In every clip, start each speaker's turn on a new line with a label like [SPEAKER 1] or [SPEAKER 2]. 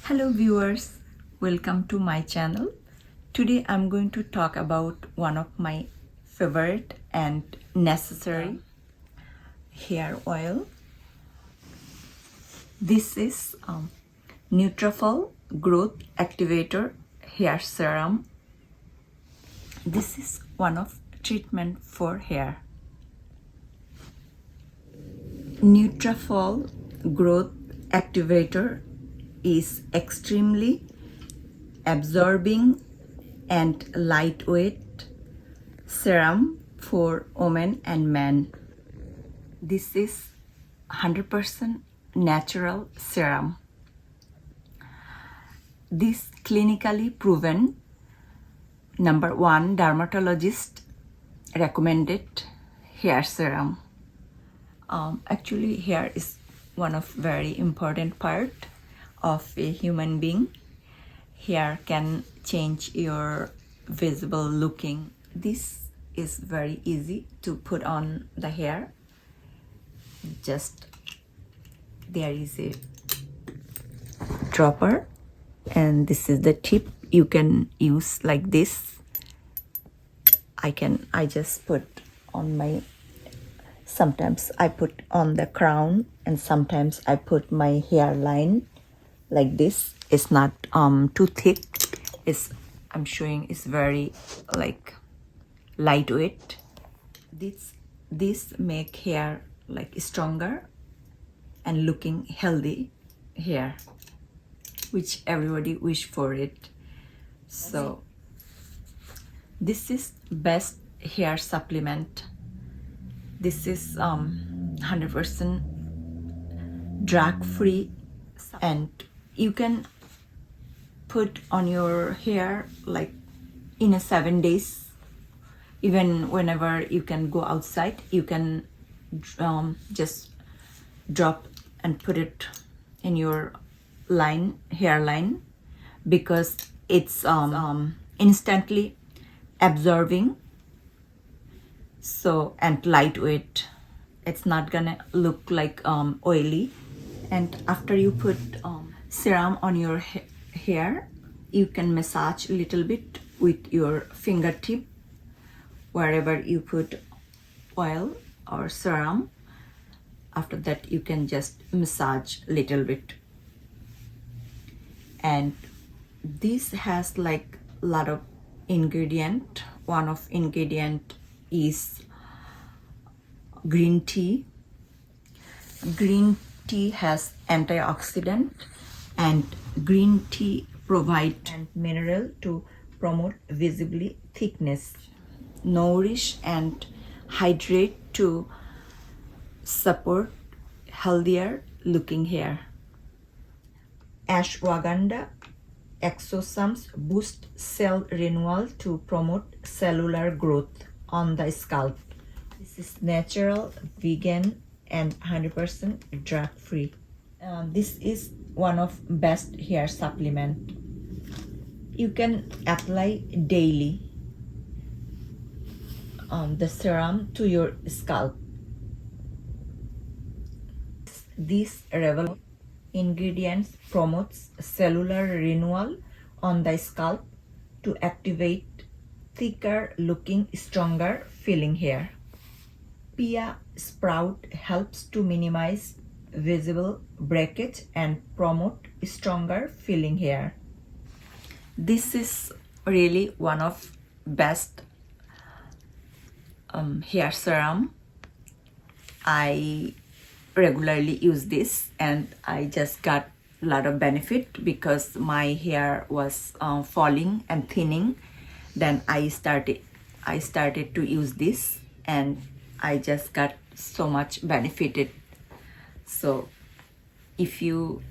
[SPEAKER 1] Hello viewers, welcome to my channel. Today I'm going to talk about one of my favorite and necessary hair oil. This is NUTRAFOL Growth Activator Hair Serum. This is one of treatment for hair. NUTRAFOL Growth Activator is extremely absorbing and lightweight serum for women and men. This is 100% natural serum. This clinically proven #1 dermatologist recommended hair serum. Actually, hair is one of very important part of a human being. Hair can change your visible looking. This is very easy to put on the hair. Just there is a dropper and this is the tip. You can use like this. I just put on my, sometimes I put on the crown and sometimes I put my hairline like this. It's not too thick. I'm showing it's very like lightweight. This make hair like stronger and looking healthy hair, which everybody wish for it. So this is best hair supplement. This is 100% drug free, and you can put on your hair like in a 7 days. Even whenever you can go outside, you can just drop and put it in your hairline, because it's instantly absorbing, so, and lightweight. It's not gonna look like oily. And after you put serum on your hair, you can massage a little bit with your fingertip wherever you put oil or serum. After that, you can just massage a little bit. And this has like a lot of ingredient. One of ingredient is green tea. Green tea has antioxidant, and green tea provide mineral to promote visibly thickness, nourish and hydrate to support healthier looking hair. Ashwagandha Exosomes boost cell renewal to promote cellular growth on the scalp. This is natural, vegan and 100% drug free. This is one of best hair supplement. You can apply daily the serum to your scalp. These relevant ingredients promotes cellular renewal on the scalp to activate thicker looking, stronger feeling hair. Pea sprout helps to minimize visible breakage and promote stronger feeling hair. This is really one of best hair serum. I regularly use this and I just got a lot of benefit because my hair was falling and thinning. Then I started to use this and I just got so much benefited. So if you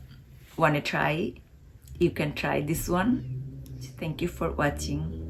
[SPEAKER 1] want to try, you can try this one. Thank you for watching.